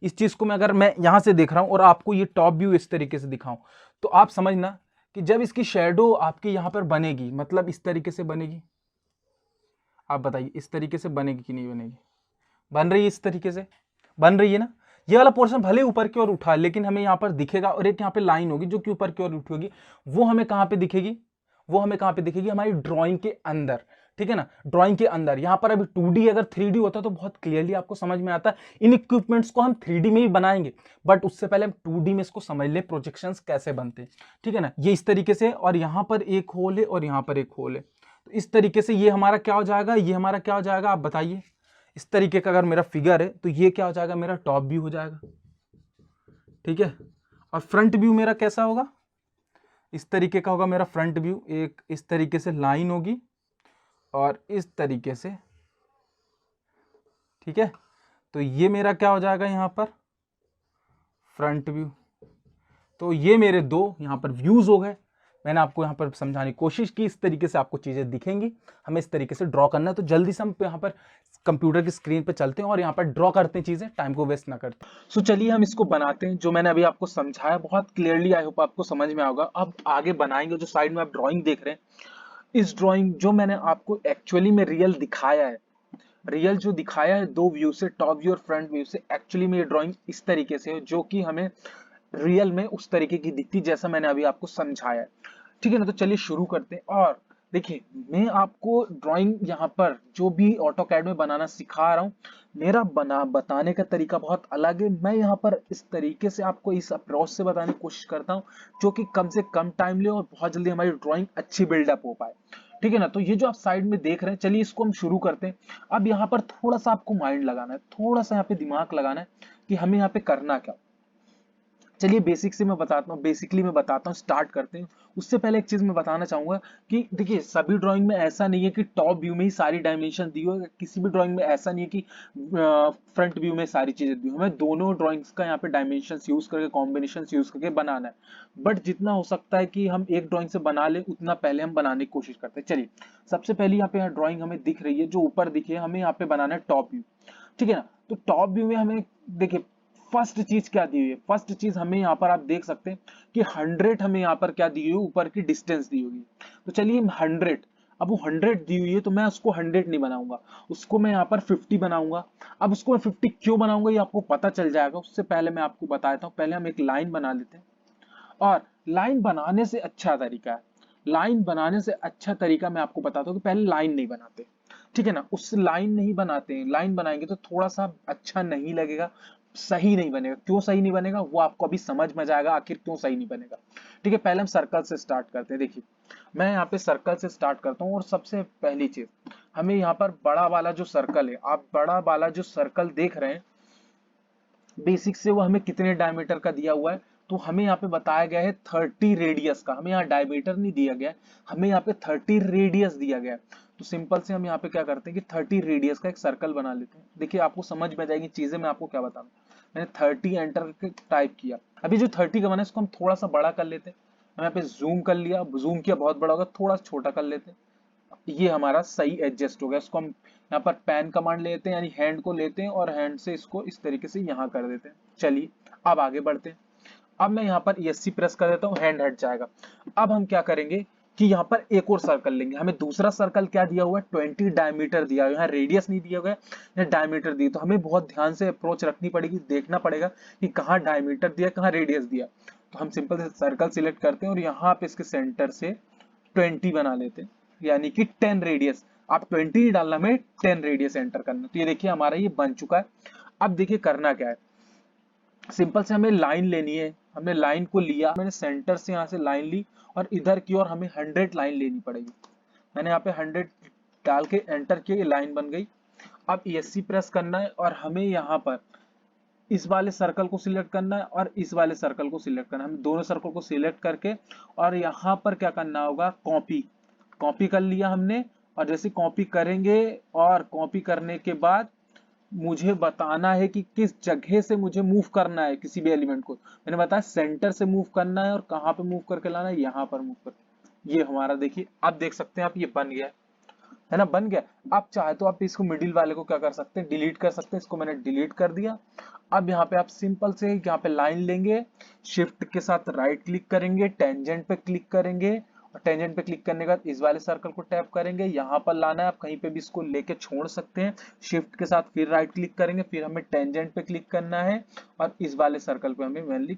इस चीज को मैं अगर मैं यहां से देख रहा हूं और आपको ये टॉप व्यू इस तरीके से दिखाऊं, तो आप समझना कि जब इसकी शेडो आपके यहां पर बनेगी, मतलब इस तरीके से बनेगी, आप बताइए इस तरीके से बनेगी कि नहीं बनेगी? बन रही है, इस तरीके से बन रही है ना। ये वाला पोर्शन भले ऊपर की ओर उठा, लेकिन हमें यहाँ पर दिखेगा, और एक यहाँ पे लाइन होगी जो कि ऊपर की ओर उठी होगी, वो हमें कहाँ पे दिखेगी? वो हमें कहाँ पे दिखेगी? हमारी ड्राइंग के अंदर, ठीक है ना, ड्राइंग के अंदर। यहाँ पर अभी 2D अगर 3D होता तो बहुत क्लियरली आपको समझ में आता। इन इक्विपमेंट्स को हम 3D में ही बनाएंगे, बट उससे पहले हम 2D में इसको समझ ले प्रोजेक्शंस कैसे बनते हैं, ठीक है ना। ये इस तरीके से, और यहाँ पर एक होल है और यहाँ पर एक होल है, तो इस तरीके से ये हमारा क्या हो जाएगा? ये हमारा क्या हो जाएगा, आप बताइए। इस तरीके का अगर मेरा फिगर है तो ये क्या हो जाएगा? मेरा टॉप व्यू हो जाएगा, ठीक है। और फ्रंट व्यू मेरा कैसा होगा? इस तरीके का होगा मेरा फ्रंट व्यू। एक इस तरीके से लाइन होगी और इस तरीके से, ठीक है। तो ये मेरा क्या हो जाएगा यहाँ पर? Front view. तो ये मेरे दो यहाँ पर व्यूज हो गए। मैंने आपको यहाँ पर समझाने की कोशिश की, इस तरीके से आपको चीजें दिखेंगी। हमें इस तरीके से ड्रॉ करना है, तो जल्दी से हम यहाँ पर कंप्यूटर की स्क्रीन पे चलते हैं और यहाँ पर ड्रॉ करते हैं चीजें, टाइम को वेस्ट ना करते। सो चलिए हम इसको बनाते हैं। जो मैंने अभी आपको समझाया बहुत क्लियरली, आई होप आपको समझ में आएगा। अब आगे बनाएंगे। जो साइड में आप ड्रॉइंग देख रहे हैं, इस ड्रॉइंग जो मैंने आपको एक्चुअली में रियल दिखाया है, रियल जो दिखाया है दो व्यू से, टॉप व्यू और फ्रंट व्यू से, एक्चुअली में ये ड्राइंग इस तरीके से है जो कि हमें रियल में उस तरीके की दिखती जैसा मैंने अभी आपको समझाया है, ठीक है ना। तो चलिए शुरू करते हैं। और देखिए, मैं आपको ड्राइंग यहाँ पर जो भी ऑटोकैड में बनाना सिखा रहा हूँ, मेरा बताने का तरीका बहुत अलग है। मैं यहाँ पर इस तरीके से आपको इस अप्रोच से बताने की कोशिश करता हूँ जो कि कम से कम टाइम ले और बहुत जल्दी हमारी ड्राइंग अच्छी बिल्डअप हो पाए, ठीक है ना। तो ये जो आप साइड में देख रहे हैं, चलिए इसको हम शुरू करते हैं। अब यहाँ पर थोड़ा सा आपको माइंड लगाना है, थोड़ा सा यहाँ पे दिमाग लगाना है कि हमें यहाँ पे करना क्या। चलिए बेसिक से मैं बताता हूँ, बेसिकली मैं बताता हूँ, स्टार्ट करते हैं। उससे पहले एक चीज मैं बताना चाहूंगा कि देखिए, सभी ड्राइंग में ऐसा नहीं है कि टॉप व्यू में ही सारी डायमेंशन दी हो, किसी भी ड्राइंग में ऐसा नहीं है कि फ्रंट व्यू में सारी चीजें दी हो। हमें दोनों ड्राइंग्स का यहाँ पे डायमेंशन यूज करके, कॉम्बिनेशन यूज करके बनाना है। बट जितना हो सकता है कि हम एक ड्राइंग से बना ले, उतना पहले हम बनाने की कोशिश करते हैं। चलिए सबसे पहले यहाँ पे ड्राइंग हमें दिख रही है, जो ऊपर दिखी है, हमें यहाँ पे बनाना है टॉप व्यू, ठीक है ना। तो टॉप व्यू में हमें देखिए फर्स्ट चीज क्या दी हुई है। फर्स्ट चीज हमें यहाँ पर आप देख सकते हैं कि 100 हमें यहाँ पर क्या दी हुई है, ऊपर की डिस्टेंस दी होगी। तो चलिए 100, अब वो 100 दी हुई है तो मैं उसको 100 नहीं बनाऊंगा, उसको मैं यहाँ पर 50 बनाऊंगा। अब उसको मैं 50 क्यों बनाऊंगा ये आपको पता चल जाएगा। उससे पहले मैं आपको बता देता हूँ, पहले हम एक लाइन बना लेते हैं। और लाइन बनाने से अच्छा तरीका है, लाइन बनाने से अच्छा तरीका मैं आपको बताता हूँ कि पहले लाइन नहीं बनाते, ठीक है ना। उससे लाइन नहीं बनाते हैं, लाइन बनाएंगे तो थोड़ा सा अच्छा नहीं लगेगा, सही नहीं बनेगा। क्यों सही नहीं बनेगा वो आपको अभी समझ में जाएगा, आखिर क्यों सही नहीं बनेगा, ठीक है। पहले हम सर्कल से स्टार्ट करते हैं। देखिए मैं यहाँ पे सर्कल से स्टार्ट करता हूँ, और सबसे पहली चीज हमें यहाँ पर बड़ा वाला जो सर्कल है, आप बड़ा वाला जो सर्कल देख रहे हैं बेसिक से, वो हमें कितने डायमीटर का दिया हुआ है, तो हमें यहाँ पे बताया गया है 30 रेडियस का। हमें यहाँ डायमीटर नहीं दिया गया है, हमें यहाँ पे 30 रेडियस दिया गया है। तो सिंपल से हम यहाँ पे क्या करते हैं कि 30 रेडियस का एक सर्कल बना लेते हैं। देखिए आपको समझ में जाएगी चीजें, मैं आपको क्या बताऊँ। मैंने 30 एंटर टाइप किया। अभी जो 30 का बना है इसको हम थोड़ा सा बड़ा कर लेते हैं। हम यहाँ पे जूम कर लिया, जूम किया बहुत बड़ा होगा, थोड़ा छोटा कर लेते हैं। ये हमारा सही एडजस्ट हो गया। इसको हम यहाँ पर पैन कमांड लेते हैं, यानी हैंड को लेते हैं और हैंड से इसको इस तरीके से यहाँ कर देते हैं। चलिए अब आगे बढ़ते हैं। अब मैं यहाँ पर ESC प्रेस कर देता हूँ, हैंड हट जाएगा। अब हम क्या करेंगे कि यहाँ पर एक और सर्कल लेंगे। हमें दूसरा सर्कल क्या दिया हुआ है, 20 डायमीटर दिया हुआ है, यहाँ रेडियस नहीं दिया हुआ है, यहाँ डायमीटर दिया। तो हमें बहुत ध्यान से अप्रोच रखनी पड़ेगी, देखना पड़ेगा कि कहाँ डायमीटर दिया, कहाँ रेडियस दिया। तो हम सिंपल से सर्कल सिलेक्ट करते हैं और यहाँ पे इसके सेंटर से 20 बना लेते हैं, यानी कि 10 रेडियस। आप 20 नहीं डालना, में 10 रेडियस एंटर करना। तो ये देखिए हमारा ये बन चुका है। अब देखिए करना क्या है, सिंपल से हमें लाइन लेनी है। हमने लाइन को लिया, मैंने सेंटर से यहाँ से लाइन ली और इधर की ओर हमें 100 लाइन लेनी पड़ेगी। मैंने यहाँ पे 100 डाल के एंटर किया, ये लाइन बन गई। अब ESC प्रेस करना है और हमें यहाँ पर इस वाले सर्कल को सिलेक्ट करना है और इस वाले सर्कल को सिलेक्ट करना है। हम दोनों सर्कल को सिलेक्ट करके और यहाँ पर क्या करना होगा, कॉपी। कॉपी कर लिया हमने, और जैसे कॉपी करेंगे और कॉपी करने के बाद मुझे बताना है कि किस जगह से मुझे मूव करना है किसी भी एलिमेंट को। मैंने बताया सेंटर से मूव करना है, और कहाँ पे मूव करके लाना है, यहाँ पर मूव कर। ये हमारा देखिए, आप देख सकते हैं आप, ये बन गया है। है ना, बन गया। आप चाहे तो आप इसको मिडिल वाले को क्या कर सकते हैं, डिलीट कर सकते हैं। इसको मैंने डिलीट कर दिया। अब यहाँ पे आप सिंपल से यहाँ पे लाइन लेंगे, शिफ्ट के साथ राइट क्लिक करेंगे, टेंजेंट पे क्लिक करेंगे, और टेंजेंट पे क्लिक करने के बाद इस वाले सर्कल को टैप करेंगे, यहाँ पर लाना है, आप कहीं पे भी इसको लेके छोड़ सकते हैं। शिफ्ट के साथ फिर राइट क्लिक करेंगे, फिर हमें टेंजेंट पे क्लिक करना है और इस वाले सर्कल पे हमें मैनुअली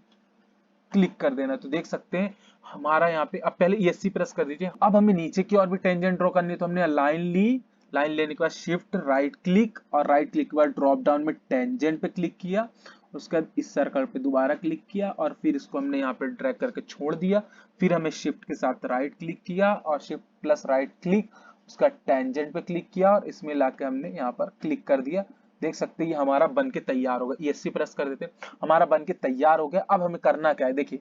क्लिक कर देना। तो देख सकते हैं हमारा यहाँ पे, अब पहले ESC प्रेस कर दीजिए। अब हमें नीचे की और भी टेंजेंट ड्रॉ करनी है, तो हमने लाइन ली, लाइन लेने के बाद शिफ्ट राइट क्लिक, और राइट क्लिक के बाद ड्रॉप डाउन में टेंजेंट पे क्लिक किया, उसके बाद इस सर्कल पे दोबारा क्लिक किया और फिर इसको हमने यहाँ पे ड्रैग करके छोड़ दिया। फिर हमें शिफ्ट के साथ राइट क्लिक किया और शिफ्ट प्लस राइट क्लिक, उसका टेंजेंट पे क्लिक किया और इसमें लाके हमने यहाँ पर क्लिक कर दिया। देख सकते हैं ये हमारा बन के तैयार होगा। ESC प्रेस कर देते हैं, हमारा बन के तैयार हो गया। अब हमें करना क्या है, देखिए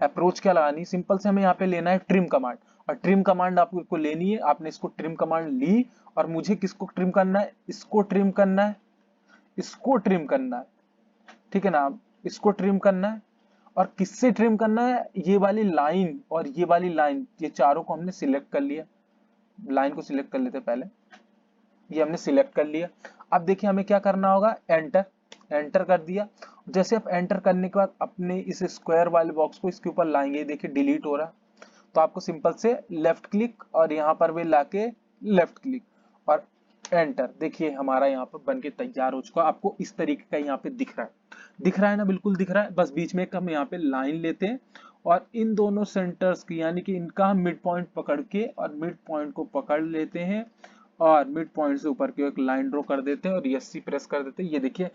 अप्रोच क्या लगानी, सिंपल से हमें यहाँ पे लेना है ट्रिम कमांड, और ट्रिम कमांड आपको लेनी है। आपने इसको ट्रिम कमांड ली और मुझे किसको ट्रिम करना है, इसको ट्रिम करना है, इसको ट्रिम करना है, ठीक है ना, इसको ट्रिम करना है। और किससे ट्रिम करना है, ये वाली लाइन और ये वाली लाइन, ये चारों को हमने सिलेक्ट कर लिया। लाइन को सिलेक्ट कर लेते पहले, ये हमने सिलेक्ट कर लिया। अब देखिए हमें क्या करना होगा, एंटर, एंटर कर दिया। जैसे आप एंटर करने के बाद अपने इस स्क्वायर वाले बॉक्स को इसके ऊपर लाएंगे, देखिए डिलीट हो रहा। तो आपको सिंपल से लेफ्ट क्लिक और यहाँ पर भी लाके लेफ्ट क्लिक और एंटर। देखिए हमारा यहाँ पर बन के तैयार हो चुका। आपको इस तरीके का यहाँ पे दिख रहा है, दिख रहा है ना, बिल्कुल दिख रहा है। बस बीच में एक हम यहाँ पे लाइन लेते हैं और इन दोनों सेंटर्स की, यानी कि इनका हम मिड पॉइंट पकड़ के और मिड पॉइंट को पकड़ लेते हैं और मिड पॉइंट से ऊपर की एक लाइन ड्रॉ कर देते हैं और ESC प्रेस कर देते हैं। ये देखिए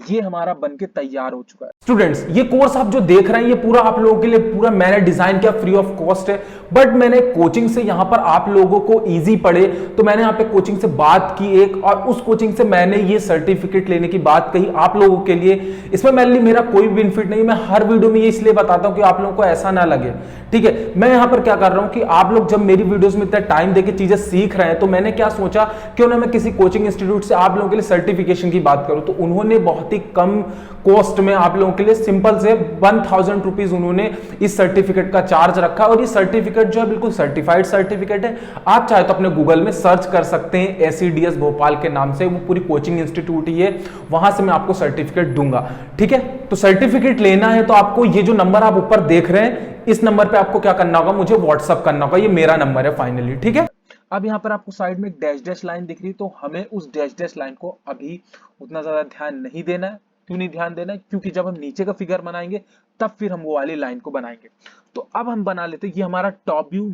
ये हमारा बनके तैयार हो चुका है। स्टूडेंट्स, ये कोर्स आप जो देख रहे हैं ये पूरा आप लोगों के लिए पूरा मैंने डिजाइन किया, फ्री ऑफ कॉस्ट है। बट मैंने कोचिंग से यहां पर आप लोगों को इजी पड़े तो मैंने यहां पे कोचिंग से बात की एक, और उस कोचिंग से मैंने ये सर्टिफिकेट लेने की बात कही आप लोगों के लिए। इसमें मेनली मेरा कोई बेनिफिट नहीं, मैं हर वीडियो में ये इसलिए बताता हूं कि आप लोगों को ऐसा ना लगे, ठीक है। मैं यहां पर क्या कर रहा हूं कि आप लोग जब मेरी वीडियोस में इतना टाइम देके चीजें सीख रहे हैं, तो मैंने क्या सोचा क्यों ना मैं किसी कोचिंग इंस्टीट्यूट से आप लोगों के लिए सर्टिफिकेशन की बात करूं। तो उन्होंने बहुत ही कम कॉस्ट में आप लोगों के लिए सिंपल से 1000 रुपीज उन्होंने इस सर्टिफिकेट का चार्ज रखा। और ये सर्टिफिकेट जो है बिल्कुल सर्टिफाइड सर्टिफिकेट है। आप चाहे तो अपने गूगल में सर्च कर सकते हैं, SEDS भोपाल के नाम से, वो पूरी कोचिंग इंस्टीट्यूट ही है, वहां से मैं आपको सर्टिफिकेट दूंगा, ठीक है। तो सर्टिफिकेट लेना है तो आपको ये जो नंबर आप ऊपर देख रहे हैं, इस नंबर पे आपको क्या करना होगा, मुझे व्हाट्सअप करना होगा। ये मेरा नंबर है फाइनली, ठीक है। अब यहाँ पर आपको साइड में एक डैश डैश लाइन दिख रही है, तो हमें उस डैश डैश लाइन को अभी उतना ज्यादा ध्यान नहीं देना है। क्यों नहीं ध्यान देना है, क्योंकि जब हम नीचे का फिगर बनाएंगे तब फिर हम वो वाली लाइन को बनाएंगे। तो अब हम बना लेते हैं। ये हमारा टॉप व्यू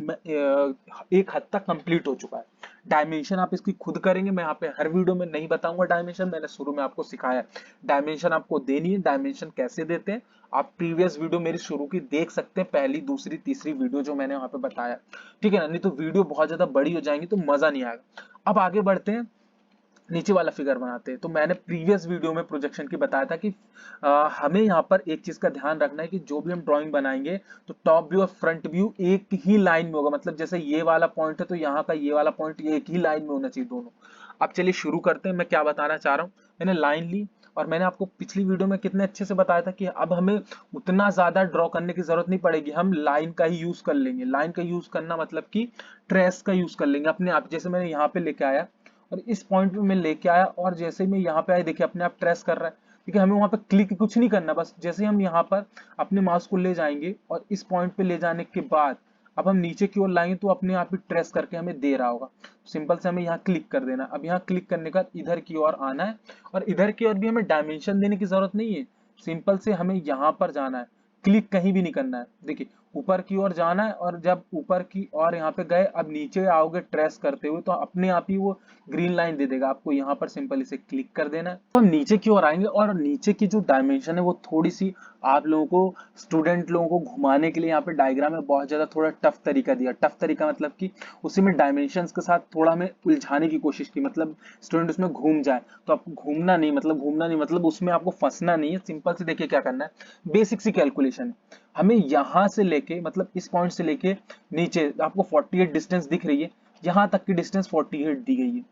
एक हद तक कंप्लीट हो चुका है। डायमेंशन आप इसकी खुद करेंगे, मैं यहाँ पे हर वीडियो में नहीं बताऊंगा डायमेंशन, मैंने शुरू में आपको सिखाया। डायमेंशन आपको देनी है, डायमेंशन कैसे देते हैं आप प्रीवियस वीडियो मेरी शुरू की देख सकते हैं, पहली दूसरी तीसरी वीडियो जो मैंने वहां पे बताया, ठीक है ना। नहीं तो वीडियो बहुत ज्यादा बड़ी हो जाएंगी तो मजा नहीं आएगा। अब आगे बढ़ते हैं, नीचे वाला फिगर बनाते हैं। तो मैंने प्रीवियस वीडियो में प्रोजेक्शन की बताया था कि हमें यहाँ पर एक चीज का ध्यान रखना है कि जो भी हम ड्राइंग बनाएंगे तो टॉप व्यू और फ्रंट व्यू एक ही लाइन में होगा। मतलब जैसे ये वाला पॉइंट है तो यहाँ का ये वाला पॉइंट ये एक ही लाइन में होना चाहिए दोनों। अब चलिए शुरू करते हैं। मैं क्या बताना चाह रहा हूँ, मैंने लाइन ली और मैंने आपको पिछली वीडियो में कितने अच्छे से बताया था कि अब हमें उतना ज्यादा ड्रॉ करने की जरूरत नहीं पड़ेगी, हम लाइन का ही यूज कर लेंगे। लाइन का यूज करना मतलब कि ट्रेस का यूज कर लेंगे अपने आप। जैसे मैंने यहाँ पे लेके आया और इस पॉइंट पे मैं लेके आया और जैसे मैं यहाँ पे आया, देखिए अपने आप ट्रेस कर रहा है, ठीक है। हमें वहां पे क्लिक कुछ नहीं करना, बस जैसे हम यहाँ पर अपने माउस को ले जाएंगे और इस पॉइंट पे ले जाने के बाद अब हम नीचे की ओर लाएंगे तो अपने आप ही ट्रेस करके हमें दे रहा होगा। सिंपल से हमें यहाँ क्लिक कर देना। अब यहाँ क्लिक करने के बाद इधर की ओर आना है और इधर की ओर भी हमें डायमेंशन देने की जरूरत नहीं है। सिंपल से हमें यहाँ पर जाना है, क्लिक कहीं भी नहीं करना है। देखिए ऊपर की ओर जाना है और जब ऊपर की ओर यहाँ पे गए, अब नीचे आओगे ट्रेस करते हुए तो अपने आप ही वो ग्रीन लाइन दे देगा। आपको यहाँ पर सिंपल इसे क्लिक कर देना है। तो हम नीचे की ओर आएंगे और नीचे की जो डायमेंशन है वो थोड़ी सी आप लोगों को, स्टूडेंट लोगों को घुमाने के लिए यहाँ पे डायग्राम में बहुत ज्यादा थोड़ा टफ तरीका दिया। टफ तरीका मतलब कि उसी में डायमेंशंस के साथ थोड़ा हमें उलझाने की कोशिश की, मतलब स्टूडेंट उसमें घूम जाए। तो आपको घूमना नहीं, मतलब उसमें आपको फंसना नहीं है। सिंपल से देखिए क्या करना है, बेसिक सी कैलकुलेशन है। हमें यहाँ से लेके, मतलब इस पॉइंट से लेके नीचे आपको 48 डिस्टेंस दिख रही है, यहाँ तक की डिस्टेंस 48 दी गई है।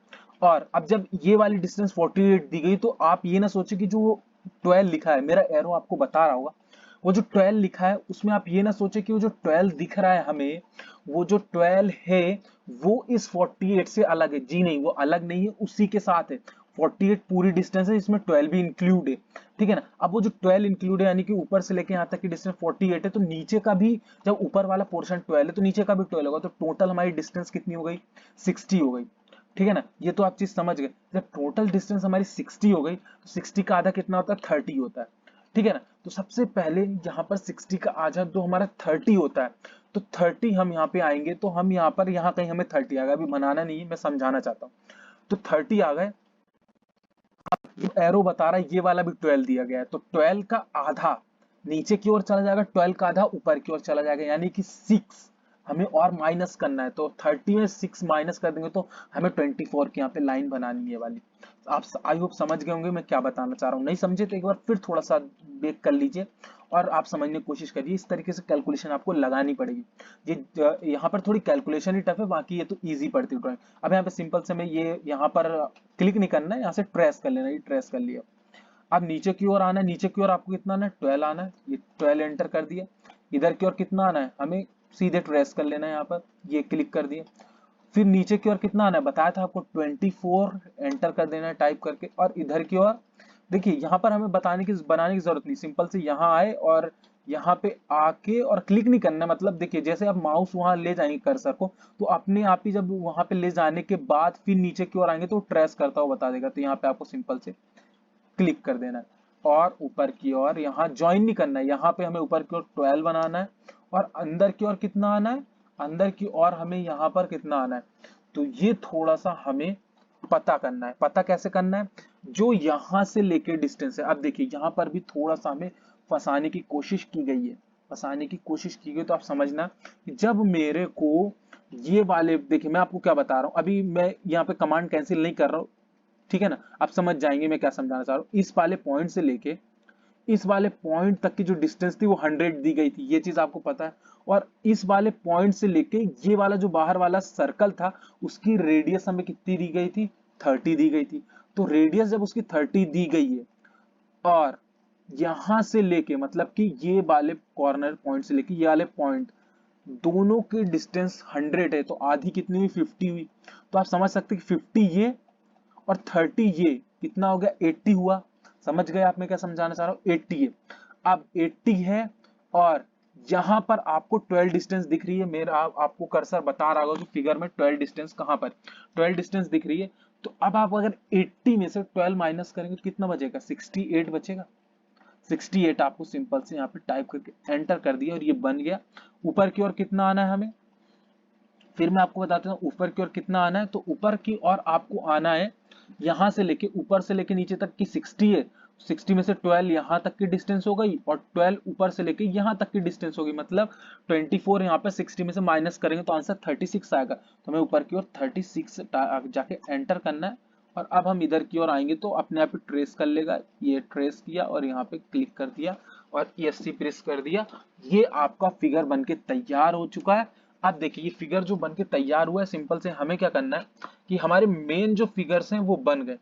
और अब जब ये वाली डिस्टेंस 48 दी गई तो आप ये ना सोचे कि जो 12 लिखा है, मेरा एरो आपको बता रहा होगा, वो जो 12 लिखा है उसमें आप ये ना सोचे कि वो जो 12 दिख रहा है हमें वो जो 12 है वो इस 48 से अलग है। जी नहीं, वो अलग नहीं है, उसी के साथ है। 48 पूरी डिस्टेंस है, इसमें 12 भी इंक्लूड है, ठीक है ना। अब वो जो 12 इंक्लूड है यानी कि ऊपर से लेके यहाँ तक की डिस्टेंस 48 है, तो नीचे का भी, जब ऊपर वाला पोर्शन 12 है तो नीचे का भी 12 होगा, तो टोटल हमारी डिस्टेंस कितनी हो गई, 60 हो गई, ठीक है ना। ये तो आप चीज समझ गए। जब टोटल डिस्टेंस हमारी 60 हो गई तो 60 का आधा कितना होता है, 30 होता है, ठीक है ना। तो सबसे पहले यहाँ पर 60 का आधा जो हमारा 30 होता है, तो 30 हम यहाँ पे आएंगे, तो हम यहाँ पर, यहाँ कहीं हमें 30 आ गया, अभी बनाना नहीं है, मैं समझाना चाहता हूँ। तो 30 आ गए, जो एरो बता रहा है ये वाला भी 12 दिया गया है, तो 12 का आधा नीचे की ओर चला जाएगा, 12 का आधा ऊपर की ओर चला जाएगा, यानी कि 6 हमें और माइनस करना है। तो 30 में 6 माइनस कर देंगे तो हमें 24 की यहाँ पे लाइन बनानी है वाली। आप आई होप समझ गए होंगे मैं क्या बताना चाह रहा हूँ। नहीं समझे तो एक बार फिर थोड़ा सा बेक कर लीजिए और आप समझने की कोशिश करिए। इस तरीके से कैलकुलेशन आपको लगानी पड़ेगी। ये यहाँ पर थोड़ी कैलकुलेशन ही टफ है, बाकी ये तो इजी पड़ती है ड्राइंग। अब यहाँ पे सिंपल से मैं ये यहाँ पर क्लिक नहीं करना है, यहाँ से ट्रेस कर लेना, ये ट्रेस कर लिया। अब नीचे की ओर आना है, नीचे की ओर आपको कितना आना है, 12 आना है, ये 12 एंटर कर दिया। इधर की ओर कितना आना है, हमें सीधे ट्रेस कर लेना है, यहाँ पर ये क्लिक कर दिया। फिर नीचे की ओर कितना आना है, बताया था आपको 24 एंटर कर देना है टाइप करके। और इधर की ओर देखिए, यहाँ पर हमें बनाने की जरूरत नहीं, सिंपल से यहाँ आए और यहाँ पे आके और क्लिक नहीं करना, मतलब देखिए जैसे आप माउस वहां ले जाएंगे कर्सर को, तो अपने आप ही जब वहां पे ले जाने के बाद फिर नीचे की ओर आएंगे तो ट्रेस करता हुआ बता देगा। तो यहाँ पे आपको सिंपल से क्लिक कर देना है और ऊपर की ओर यहाँ ज्वाइन नहीं करना है, यहाँ पे हमें ऊपर की ओर 12 बनाना है और अंदर की ओर कितना आना है, अंदर की ओर हमें यहाँ पर कितना आना है। तो ये थोड़ा सा हमें पता करना है। पता कैसे करना है, जो यहाँ से लेके डिस्टेंस है। अब देखिए यहाँ पर भी थोड़ा सा हमें फंसाने की कोशिश की गई है, फंसाने की कोशिश की गई। तो आप समझना कि जब मेरे को ये वाले, देखिए मैं आपको क्या बता रहा हूँ, अभी मैं यहाँ पे कमांड कैंसिल नहीं कर रहा हूँ, ठीक है ना। आप समझ जाएंगे मैं क्या समझाना चाह रहा हूँ। इस वाले पॉइंट से लेके इस वाले पॉइंट तक की जो डिस्टेंस थी वो 100 दी गई थी, ये चीज आपको पता है। और इस वाले पॉइंट से लेके ये वाला जो बाहर वाला सर्कल था उसकी रेडियस हमें कितनी दी गई थी, 30 दी गई थी। तो रेडियस जब उसकी 30 दी गई है और यहां से लेके, मतलब कि ये वाले कॉर्नर पॉइंट से लेके ये वाले पॉइंट दोनों के डिस्टेंस 100 है, तो आधी कितनी हुई, 50 हुई। तो आप समझ सकते हैं कि 50 ये और 30 ये कितना हो गया, 80 हुआ। समझ गए आप मैं क्या समझाना चाह रहा हूँ, 80 है। अब 80 है और यहां पर आपको 12 डिस्टेंस दिख रही है, मेरा आपको कर्सर बता रहा होगा कि फिगर में 12 डिस्टेंस कहां पर, 12 डिस्टेंस दिख रही है। तो अब आप अगर 80 में से 12 माइनस करेंगे तो कितना बचेगा, 68 बचेगा। 68 आपको सिंपल से यहाँ पे टाइप करके एंटर कर दिया और ये बन गया। ऊपर की ओर कितना आना है हमें, फिर मैं आपको बताता हूँ ऊपर की ओर कितना आना है। तो ऊपर की ओर आपको आना है, यहां से लेके ऊपर से लेके नीचे तक की 60 है, 60 में से 12 यहां तक की डिस्टेंस हो गई और 12 ऊपर से लेके यहां तक की डिस्टेंस हो गई, मतलब 24 यहाँ पे 60 में से माइनस करेंगे तो आंसर 36 आएगा। तो हमें ऊपर की ओर 36 जाके एंटर करना है। और अब हम इधर की ओर आएंगे तो अपने आप ही ट्रेस कर लेगा, ये ट्रेस किया और यहाँ पे क्लिक कर दिया और ESC प्रेस कर दिया। ये आपका फिगर बनके तैयार हो चुका है। अब देखिए ये फिगर जो बनके तैयार हुआ है, सिंपल से हमें क्या करना है कि हमारे मेन जो फिगर्स हैं वो बन गए,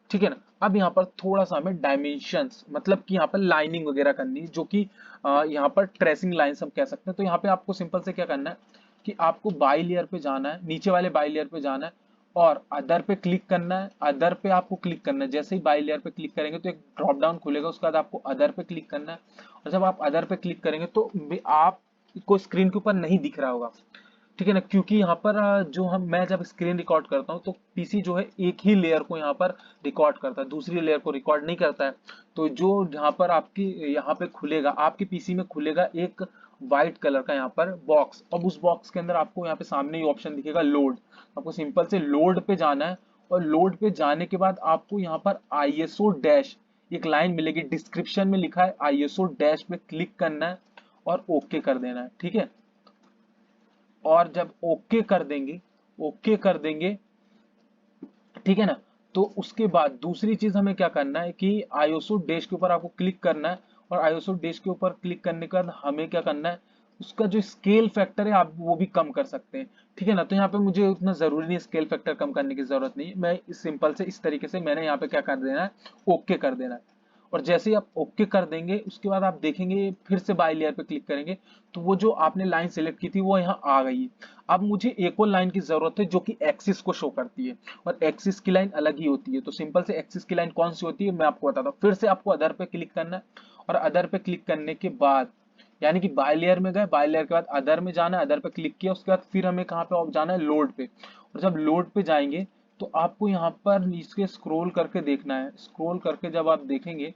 ठीक है ना। अब यहाँ पर थोड़ा सा हमें डायमेंशंस, मतलब कि यहाँ पर लाइनिंग वगैरह करनी है, जो कि यहाँ पर ट्रेसिंग लाइंस हम कह सकते हैं। तो यहाँ पे आपको सिंपल से क्या करना है कि आपको बाई लेयर पे जाना है, नीचे वाले बाई लेयर पे जाना है और अदर पे क्लिक करना है। अदर पे आपको क्लिक करना है, जैसे ही बाई लेयर पे क्लिक करेंगे तो एक ड्रॉप डाउन खुलेगा, उसके बाद आपको अदर पे क्लिक करना है। और जब आप अदर पे क्लिक करेंगे तो आपको स्क्रीन के ऊपर नहीं दिख रहा होगा, ठीक है ना, क्योंकि यहाँ पर मैं जब स्क्रीन रिकॉर्ड करता हूँ तो पीसी जो है एक ही लेयर को यहाँ पर रिकॉर्ड करता है, दूसरी लेयर को रिकॉर्ड नहीं करता है। तो जो यहाँ पर आपकी यहाँ पे खुलेगा, आपके पीसी में खुलेगा एक व्हाइट कलर का यहाँ पर बॉक्स। अब उस बॉक्स के अंदर आपको यहाँ पे सामने ही ऑप्शन दिखेगा लोड। आपको सिंपल से लोड पे जाना है और लोड पे जाने के बाद आपको यहाँ पर ISO डैश एक लाइन मिलेगी, डिस्क्रिप्शन में लिखा है ISO डैश पे क्लिक करना है और ओके कर देना है, ठीक है। और जब ओके कर देंगे, ओके कर देंगे, ठीक है ना, तो उसके बाद दूसरी चीज हमें क्या करना है कि आईएसओ डैश के ऊपर आपको क्लिक करना है और आईएसओ डैश के ऊपर क्लिक करने के बाद हमें क्या करना है, उसका जो स्केल फैक्टर है आप वो भी कम कर सकते हैं, ठीक है ना। तो यहाँ पे मुझे उतना जरूरी नहीं, स्केल फैक्टर कम करने की जरूरत नहीं है। मैं इस सिंपल से इस तरीके से मैंने यहाँ पे क्या कर देना है, ओके कर देना है। और जैसे ही आप ओके कर देंगे उसके बाद आप देखेंगे फिर से बाय लेयर पे क्लिक करेंगे तो वो जो आपने लाइन सिलेक्ट की थी वो यहाँ आ गई है। अब मुझे एक और लाइन की जरूरत है जो कि एक्सिस को शो करती है, और एक्सिस की लाइन अलग ही होती है। तो सिंपल से एक्सिस की लाइन कौन सी होती है मैं आपको बताता हूँ। फिर से आपको अदर पे क्लिक करना है, और अदर पे क्लिक करने के बाद यानी कि बाय लेयर में गए, बाय लेयर के बाद अदर में जाना है, अदर पे क्लिक किया, उसके बाद फिर हमें कहाँ पे जाना है, लोड पे। और जब लोड पे जाएंगे तो आपको यहाँ पर नीचे स्क्रॉल करके देखना है। स्क्रॉल करके जब आप देखेंगे,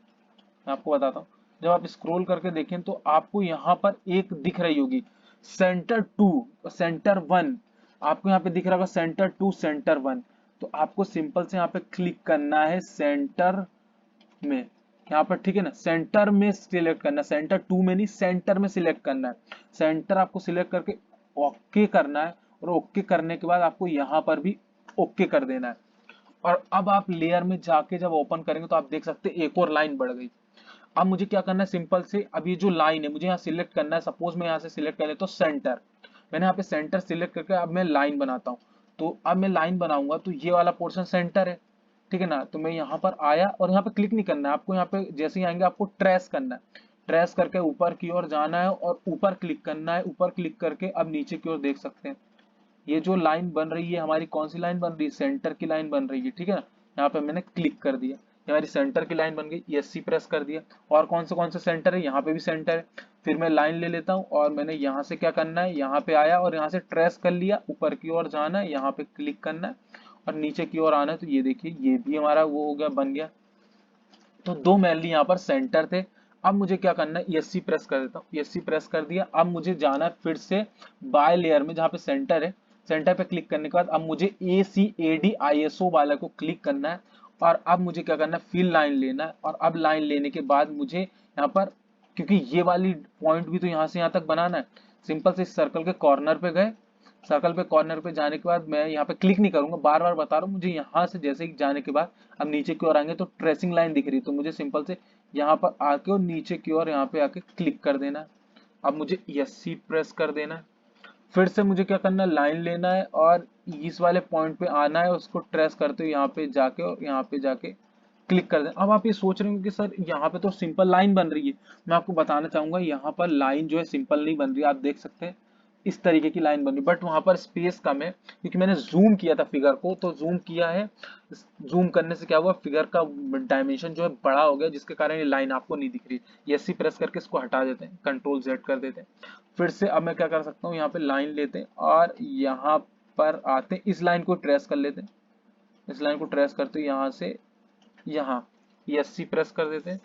मैं आपको बताता हूँ, जब आप स्क्रॉल करके देखें तो आपको यहाँ पर एक दिख रही होगी सेंटर 2, सेंटर 1, आपको यहाँ पे दिख रहा होगा सेंटर 2, सेंटर 1। तो आपको सिंपल से यहाँ पे क्लिक करना है सेंटर में, यहाँ पर ठीक है ना, सेंटर में सिलेक्ट करना, सेंटर 2 में नहीं, सेंटर में सिलेक्ट करना है। सेंटर आपको सिलेक्ट करके ओके करना है, और ओके करने के बाद आपको यहाँ पर भी ओके कर देना है। और अब आप लेयर में जाके जब ओपन करेंगे तो आप देख सकते हैं एक और लाइन बढ़ गई। अब मुझे क्या करना है, सिंपल से अब ये जो लाइन है मुझे यहाँ सिलेक्ट करना है। सपोज मैं यहाँ से सिलेक्ट कर लेता हूँ सेंटर, मैंने यहाँ पे सेंटर सिलेक्ट करके अब मैं लाइन बनाता हूँ। तो अब मैं लाइन बनाऊंगा तो ये वाला पोर्शन सेंटर है, ठीक है ना। तो मैं यहाँ पर आया और यहाँ पे क्लिक नहीं करना है आपको, यहाँ पे जैसे ही आएंगे आपको ट्रेस करना है। ट्रेस करके ऊपर की ओर जाना है और ऊपर क्लिक करना है। ऊपर क्लिक करके अब नीचे की ओर देख सकते हैं ये जो लाइन बन रही है हमारी, कौन सी लाइन बन रही है, सेंटर की लाइन बन रही है, ठीक है ना। यहाँ पे मैंने क्लिक कर दिया, ये हमारी सेंटर की लाइन बन गई, एससी प्रेस कर दिया। और कौन से सेंटर है, यहाँ पे भी सेंटर है। फिर मैं लाइन ले लेता हूँ और मैंने यहाँ से क्या करना है, यहाँ पे आया और यहाँ से ट्रेस कर लिया, ऊपर की ओर जाना है, यहाँ पे क्लिक करना है और नीचे की ओर आना है। तो ये देखिए ये भी हमारा वो हो गया, बन गया। तो दो मेनली यहाँ पर सेंटर थे। अब मुझे क्या करना है, ESC प्रेस कर देता हूँ, ESC प्रेस कर दिया। अब मुझे जाना है फिर से बाय लेयर में, जहाँ पे सेंटर है, सेंटर पे क्लिक करने के बाद अब मुझे ACAD ISO वाला को क्लिक करना है। और अब मुझे क्या करना है, फिल लाइन लेना है। और अब लाइन लेने के बाद मुझे यहाँ पर, क्योंकि ये वाली पॉइंट भी तो यहाँ से यहाँ तक बनाना है, सिंपल से इस सर्कल के कॉर्नर पे गए। सर्कल पे कॉर्नर पे जाने के बाद मैं यहाँ पे क्लिक नहीं करूंगा, बार बार बता रहा हूँ। मुझे यहाँ से जैसे ही जाने के बाद अब नीचे की ओर आएंगे तो ट्रेसिंग लाइन दिख रही है, तो मुझे सिंपल से यहाँ पर आके और नीचे की ओर यहाँ पे आके क्लिक कर देना है। अब मुझे ESC प्रेस कर देना है। फिर से मुझे क्या करना है, लाइन लेना है और इस वाले पॉइंट पे आना है, उसको ट्रेस करते हुए यहाँ पे जाके और यहाँ पे जाके क्लिक कर दें। अब आप ये सोच रहे हो कि सर यहाँ पे तो सिंपल लाइन बन रही है, मैं आपको बताना चाहूंगा यहाँ पर लाइन जो है सिंपल नहीं बन रही है। आप देख सकते हैं इस तरीके की लाइन बन रही है, बट वहां पर स्पेस कम है क्योंकि मैंने जूम किया था फिगर को। तो जूम किया है, जूम करने से क्या हुआ, फिगर का डायमेंशन जो है बड़ा हो गया, जिसके कारण ये लाइन आपको नहीं दिख रही। ESC प्रेस करके इसको हटा देते हैं, कंट्रोल Z कर देते हैं। फिर से अब मैं क्या कर सकता हूँ, यहाँ पे लाइन लेते हैं और यहाँ पर आते हैं, इस लाइन को ट्रेस कर लेते हैं। इस लाइन को ट्रेस करते हैं यहाँ से यहाँ, ESC प्रेस कर देते हैं।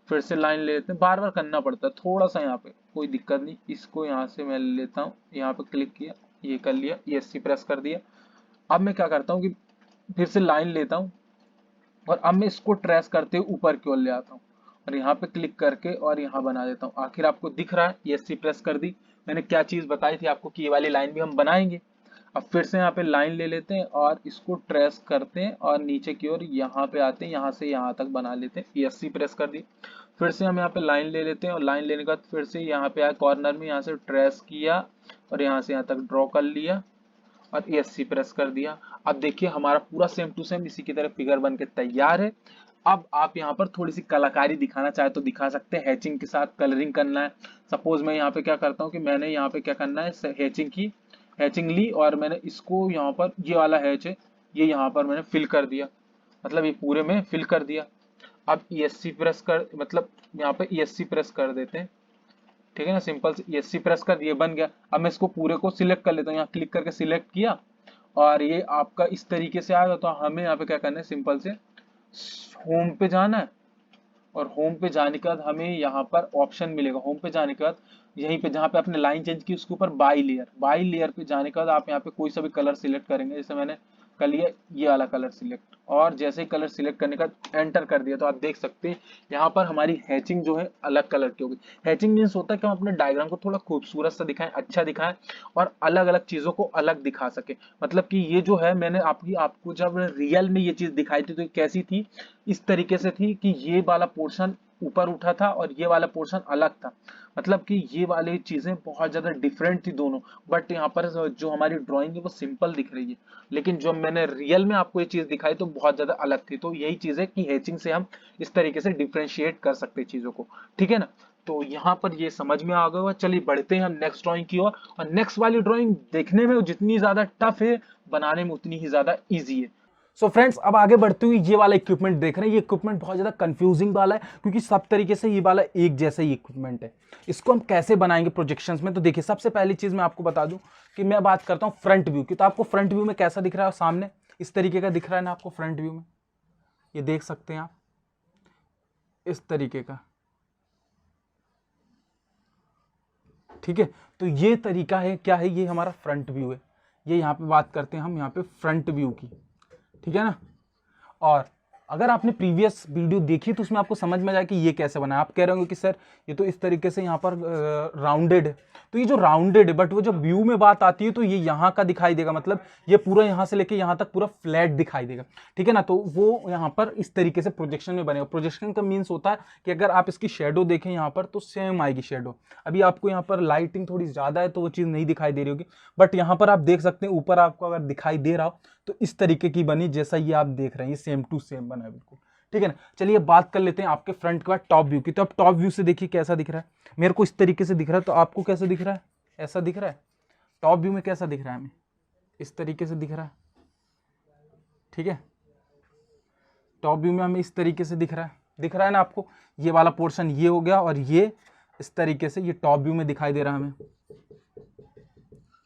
फिर से लाइन ले लेते हैं, बार बार करना पड़ता है थोड़ा सा, यहाँ पे कोई दिक्कत नहीं। इसको यहाँ से मैं ले लेता हूँ, यहाँ पे क्लिक किया, ये कर लिया, ESC प्रेस कर दिया। अब मैं क्या करता हूँ कि फिर से लाइन लेता हूँ और अब मैं इसको ट्रेस करते हुए ऊपर की ओर ले आता हूँ और यहाँ पे क्लिक करके और यहाँ बना देता हूँ। आखिर आपको दिख रहा है, ESC प्रेस कर दी। मैंने क्या चीज बताई थी आपको कि ये वाली लाइन भी हम बनाएंगे। अब फिर से यहाँ पे लाइन ले लेते हैं और इसको ट्रेस करते हैं और नीचे की ओर यहाँ पे आते हैं, यहाँ से यहाँ तक बना लेते हैं। ESC प्रेस कर दी। फिर से हम यहाँ पे लाइन ले लेते हैं और लाइन लेने के बाद फिर से यहाँ पे आए कॉर्नर में, यहाँ से ट्रेस किया और यहाँ से यहाँ तक ड्रॉ कर लिया और ESC प्रेस कर दिया। अब देखिए हमारा पूरा सेम टू सेम इसी की तरह फिगर बन के तैयार है। अब आप यहाँ पर थोड़ी सी कलाकारी दिखाना चाहे तो दिखा सकते हैं, हैचिंग के साथ कलरिंग करना है। सपोज मैं यहाँ पे क्या करता हूँ कि मैंने यहाँ पे क्या करना है, हैचिंग की, हैचिंग ली और मैंने इसको यहाँ पर, ये वाला हैच है, ये यहाँ पर मैंने फिल कर दिया, मतलब ये पूरे में फिल कर दिया। अब ESC प्रेस कर, मतलब यहाँ पे ESC प्रेस कर देते हैं, ठीक है ना। सिंपल से ESC प्रेस कर दिए, बन गया। अब मैं इसको पूरे को सिलेक्ट कर लेता हूँ, यहाँ क्लिक करके सिलेक्ट किया और ये आपका इस तरीके से आएगा। तो हमें यहाँ पे क्या करना है, सिंपल से होम पे जाना है और होम पे जाने के बाद हमें यहाँ पर ऑप्शन मिलेगा। होम पे जाने के बाद यहीं पे जहाँ पे आपने लाइन चेंज की उसके ऊपर बाई लेयर, बाई लेयर पे जाने के बाद आप यहाँ पे कोई सा भी कलर सिलेक्ट करेंगे। जैसे मैंने कर लिया ये वाला कलर सिलेक्ट, और जैसे ही कलर सिलेक्ट करने का एंटर कर दिया तो आप देख सकते हैं यहाँ पर हमारी हैचिंग जो है अलग कलर की होगी। हैचिंग मीन्स होता है कि हम अपने डायग्राम को थोड़ा खूबसूरत सा दिखाएं, अच्छा दिखाएं और अलग अलग चीजों को अलग दिखा सके। मतलब कि ये जो है मैंने आपको जब रियल में ये चीज दिखाई थी तो कैसी थी, इस तरीके से थी कि ये वाला पोर्शन ऊपर उठा था और ये वाला पोर्शन अलग था, मतलब कि ये वाली चीजें बहुत ज्यादा डिफरेंट थी दोनों। बट यहाँ पर जो हमारी ड्राइंग है वो सिंपल दिख रही है, लेकिन जो मैंने रियल में आपको ये चीज दिखाई तो बहुत ज्यादा अलग थी। तो यही चीज है कि हैचिंग से हम इस तरीके से डिफ्रेंशिएट कर सकते हैं चीजों को, ठीक है ना। तो यहाँ पर ये समझ में आ गया होगा। चलिए बढ़ते हैं हम नेक्स्ट ड्राइंग की ओर। और नेक्स्ट वाली ड्राइंग देखने में जितनी ज्यादा टफ है, बनाने में उतनी ही ज्यादा इजी है। सो फ्रेंड्स, अब आगे बढ़ते हुए ये वाला इक्विपमेंट देख रहे हैं। ये इक्विपमेंट बहुत ज्यादा कंफ्यूजिंग वाला है, क्योंकि सब तरीके से ये वाला एक जैसा ही इक्विपमेंट है। इसको हम कैसे बनाएंगे प्रोजेक्शंस में, तो देखिए सबसे पहली चीज मैं आपको बता दूं कि मैं बात करता हूं फ्रंट व्यू की। तो आपको फ्रंट व्यू में कैसा दिख रहा है, सामने इस तरीके का दिख रहा है ना आपको फ्रंट व्यू में, ये देख सकते हैं आप इस तरीके का, ठीक है। तो ये तरीका है, क्या है, ये हमारा फ्रंट व्यू है। ये यहाँ पे बात करते हैं हम यहाँ पे फ्रंट व्यू की, ठीक है ना। और अगर आपने प्रीवियस वीडियो देखी तो उसमें आपको समझ में आया कि ये कैसे बना है। आप कह रहे होंगे कि सर ये तो इस तरीके से यहाँ पर राउंडेड है, तो ये जो राउंडेड है, बट वो जब व्यू में बात आती है तो ये यहाँ का दिखाई देगा, मतलब ये पूरा यहाँ से लेके यहाँ तक पूरा फ्लैट दिखाई देगा, ठीक है ना। तो वो यहाँ पर इस तरीके से प्रोजेक्शन में बनेगा। प्रोजेक्शन का मीन्स होता है कि अगर आप इसकी शेडो देखें यहाँ पर तो सेम आएगी शेडो। अभी आपको यहाँ पर लाइटिंग थोड़ी ज्यादा है तो वो चीज नहीं दिखाई दे रही होगी, बट यहाँ पर आप देख सकते हैं ऊपर आपको अगर दिखाई दे रहा हो तो इस तरीके की बनी, जैसा ये आप देख रहे हैं, ये सेम टू सेम बना है बिल्कुल, ठीक है ना। चलिए बात कर लेते हैं आपके फ्रंट के बाद टॉप व्यू की। तो अब टॉप व्यू से देखिए कैसा दिख रहा है। मेरे को इस तरीके से दिख रहा है, तो आपको कैसा दिख रहा है, ऐसा दिख रहा है। टॉप व्यू में कैसा दिख रहा है हमें, इस तरीके से दिख रहा है, ठीक है। टॉप व्यू में हमें इस तरीके से दिख रहा है ना आपको। ये वाला पोर्शन ये हो गया, और ये इस तरीके से ये टॉप व्यू में दिखाई दे रहा है हमें।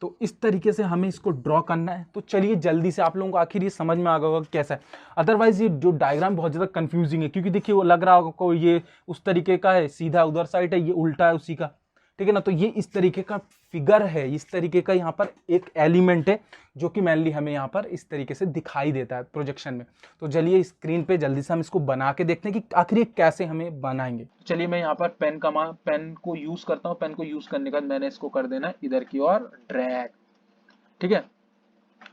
तो इस तरीके से हमें इसको ड्रॉ करना है। तो चलिए जल्दी से, आप लोगों को आखिर ये समझ में आ गया होगा कैसा है। अदरवाइज ये जो डायग्राम बहुत ज़्यादा कंफ्यूजिंग है, क्योंकि देखिए वो लग रहा होगा को ये उस तरीके का है, सीधा उधर साइड है, ये उल्टा है उसी का, ठीक है ना। तो ये इस तरीके का फिगर है, इस तरीके का यहाँ पर एक एलिमेंट है जो कि मेनली हमें यहाँ पर इस तरीके से दिखाई देता है प्रोजेक्शन में। तो चलिए स्क्रीन पे जल्दी से हम इसको बना के देखते हैं कि आखिर ये कैसे हमें बनाएंगे। चलिए मैं यहाँ पर पेन को यूज करता हूँ। पेन को यूज करने के बाद मैंने इसको कर देना इधर की ओर ड्रैग, ठीक है।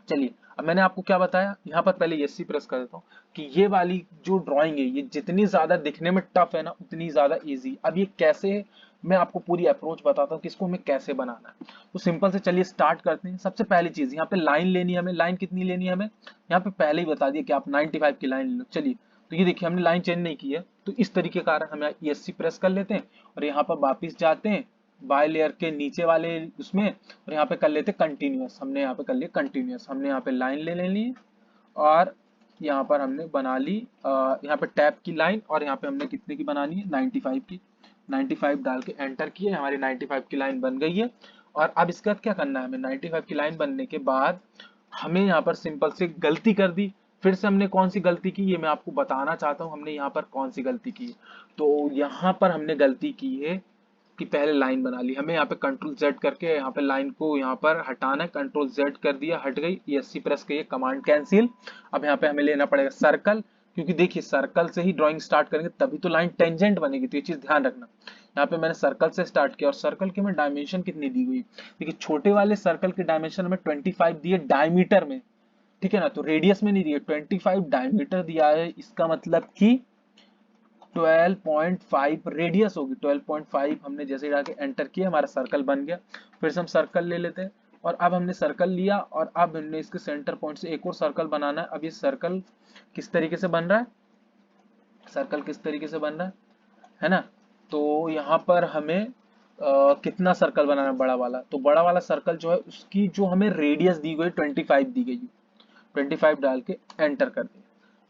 चलिए अब मैंने आपको क्या बताया, यहाँ पर पहले एस सी प्रेस कर देता हूँ कि ये वाली जो ड्राइंग है ये जितनी ज्यादा दिखने में टफ है ना उतनी ज्यादा इजी। अब ये कैसे है मैं आपको पूरी अप्रोच बताता हूँ कि इसको हमें कैसे बनाना है। तो सिंपल से चलिए स्टार्ट करते हैं। सबसे पहली चीज यहाँ पे लाइन लेनी है हमें। लाइन कितनी लेनी है हमें, यहाँ पे पहले ही बता दिया कि आप 95 की लाइन ले लो। चलिए तो ये देखिए हमने लाइन चेंज नहीं की है, तो इस तरीके का हम एस सी प्रेस कर लेते हैं और यहाँ पर वापिस जाते हैं बाय लेयर के नीचे वाले उसमें, और यहाँ पे कर लेते कंटिन्यूअस। हमने यहाँ पे कर लिया कंटिन्यूअस। हमने यहाँ पे लाइन ले लेनी और यहाँ पर हमने बना ली यहाँ पे टैप की लाइन, और यहाँ पे हमने कितने की बनानी है 95 की। 95 डाल के एंटर किए, हमारी 95 की लाइन बन गई है। और अब इसके बाद क्या करना है हमें, 95 की लाइन बनने के बाद हमें यहाँ पर सिंपल से गलती कर दी। फिर से हमने कौन सी गलती की ये मैं आपको बताना चाहता हूँ, हमने यहाँ पर कौन सी गलती की है। तो यहाँ पर हमने गलती की है कि पहले लाइन बना ली। हमें यहाँ पे कंट्रोल जेड करके यहाँ पे लाइन को यहाँ पर हटाना है। कंट्रोल जेड कर दिया, हट गई। एस सी प्रेस करिए, कमांड कैंसिल। अब यहाँ पे हमें लेना पड़ेगा सर्कल, क्योंकि देखिए सर्कल से ही ड्राइंग स्टार्ट करेंगे तभी तो लाइन टेंजेंट बनेगी। तो ये चीज ध्यान रखना। यहाँ पे मैंने सर्कल से स्टार्ट किया, और सर्कल की हमें डायमेंशन कितनी दी हुई, देखिए छोटे वाले सर्कल की डायमेंशन हमें 25 दी है डायमीटर में, ठीक है ना। तो रेडियस में नहीं दिया, 25 डायमीटर दिया है। इसका मतलब कि 12.5 रेडियस होगी। 12.5 हमने जैसे डाल के एंटर किया, हमारा सर्कल बन गया। फिर से हम सर्कल ले लेते हैं, और अब हमने सर्कल लिया और अब हमने इसके सेंटर पॉइंट से एक और सर्कल बनाना है। अब ये सर्कल किस तरीके से बन रहा है, सर्कल किस तरीके से बन रहा है ना। तो यहाँ पर हमें कितना सर्कल बनाना है, बड़ा वाला। तो बड़ा वाला सर्कल जो है उसकी जो हमें रेडियस दी गई 25 दी गई, 25 डाल के एंटर कर दिया,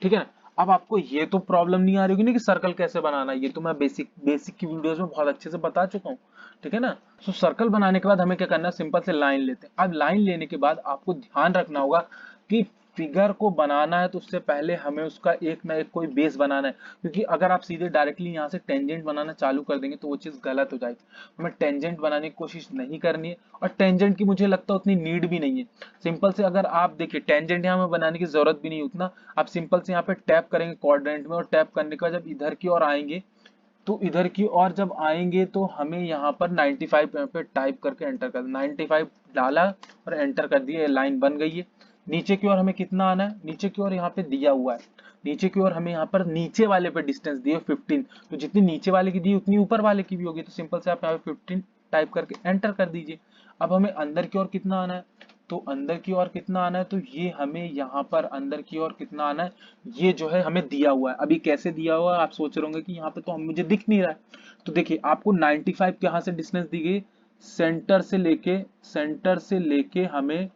ठीक है ना। अब आपको ये तो प्रॉब्लम नहीं आ रही होगी ना कि सर्कल कैसे बनाना है, ये तो मैं बेसिक की वीडियोस में बहुत अच्छे से बता चुका हूँ, ठीक है ना। तो सर्कल बनाने के बाद हमें क्या करना है, सिंपल से लाइन लेते हैं। अब लाइन लेने के बाद आपको ध्यान रखना होगा कि फिगर को बनाना है तो उससे पहले हमें उसका एक ना एक कोई बेस बनाना है, क्योंकि अगर आप सीधे डायरेक्टली यहाँ से टेंजेंट बनाना चालू कर देंगे तो वो चीज गलत हो जाएगी। हमें टेंजेंट बनाने की कोशिश नहीं करनी है, और टेंजेंट की मुझे लगता है उतनी नीड भी नहीं है। सिंपल से अगर आप देखिए टेंजेंट यहाँ में बनाने की जरूरत भी नहीं उतना। आप सिंपल से यहाँ पे टैप करेंगे कोऑर्डिनेट में, और टैप करने के बाद जब इधर की ओर आएंगे तो इधर की ओर जब आएंगे तो हमें यहाँ पर 95 पे टाइप करके एंटर कर 95 डाला और एंटर कर दिया, लाइन बन गई है। नीचे की ओर हमें कितना आना है, नीचे की ओर यहाँ पे दिया हुआ है, नीचे की ओर हमें यहाँ पर नीचे वाले पे डिस्टेंस दी है 15, तो जितनी नीचे वाले की दी उतनी ऊपर वाले की भी होगी, तो सिंपल से आप यहाँ पे 15 टाइप करके एंटर कर दीजिए। अब हमें अंदर की ओर कितना आना है, तो अंदर की ओर कितना आना है, तो ये हमें यहाँ पर अंदर की ओर कितना आना है, ये जो है हमें दिया हुआ है। अभी कैसे दिया हुआ है आप सोच रहे होंगे कि यहाँ पे तो मुझे दिख नहीं रहा है, तो देखिए आपको 95 यहाँ से डिस्टेंस दी गई, सेंटर से लेके हमें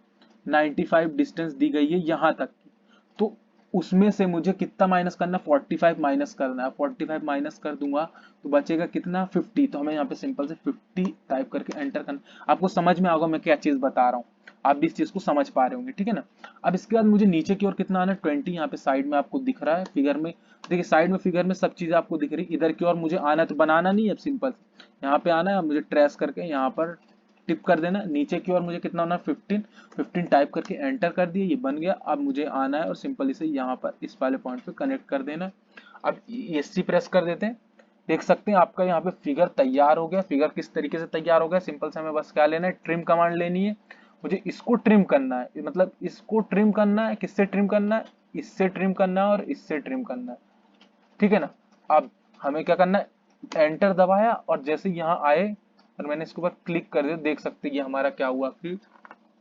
95 डिस्टेंस दी गई है यहाँ तक की। तो उसमें से मुझे कितना माइनस करना, 45 माइनस करना है। 45 माइनस कर दूंगा तो बचेगा कितना, 50। तो हमें यहाँ पे सिंपल से 50 टाइप करके एंटर करना। आपको समझ में आएगा मैं क्या चीज बता रहा हूँ, आप भी इस चीज को समझ पा रहे होंगे, ठीक है ना। अब इसके बाद मुझे नीचे की ओर कितना आना है, 20। यहाँ पे साइड में आपको दिख रहा है फिगर में, देखिए साइड में फिगर में सब चीजें आपको दिख रही है। इधर की ओर मुझे आना है, तो बनाना नहीं है, अब सिंपल यहाँ पे आना है, मुझे ट्रेस करके यहाँ पर टिप कर देना। नीचे की ओर मुझे कितना होना है, 15 टाइप करके एंटर कर दिए, ये बन गया। अब मुझे आना है और सिंपल इसे यहाँ पर इस वाले पॉइंट पे कनेक्ट कर देना। अब ESC प्रेस कर देते हैं, देख सकते हैं आपका यहाँ पे फिगर तैयार हो गया। फिगर किस तरीके से तैयार हो गया, सिंपल से हमें बस क्या लेना है, ट्रिम कमांड लेनी है। मुझे इसको ट्रिम करना है, मतलब इसको ट्रिम करना है, किससे ट्रिम करना है, इससे ट्रिम करना है और इससे ट्रिम करना है, ठीक है ना। अब हमें क्या करना है, एंटर दबाया और जैसे यहाँ आए और मैंने इसके ऊपर क्लिक कर दिया, देख सकते हैं ये हमारा क्या हुआ कि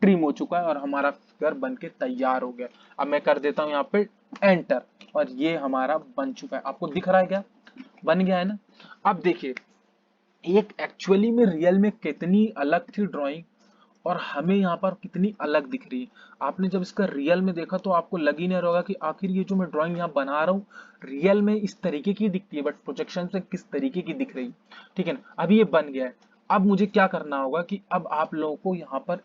ट्रिम हो चुका है और हमारा फिगर बन के तैयार हो गया। अब मैं कर देता हूँ यहाँ पे एंटर और ये हमारा बन चुका है। आपको दिख रहा है क्या, बन गया है ना। अब देखिए एक एक्चुअली में रियल में कितनी अलग थी ड्राइंग और हमें यहाँ पर कितनी अलग दिख रही है। आपने जब इसका रियल में देखा तो आपको लग ही नहीं रहा होगा कि आखिर ये जो मैं ड्राइंग यहाँ बना रहा हूँ रियल में इस तरीके की दिखती है, बट प्रोजेक्शन से किस तरीके की दिख रही है, ठीक है ना। अभी ये बन गया है। अब मुझे क्या करना होगा कि अब आप लोगों को यहाँ पर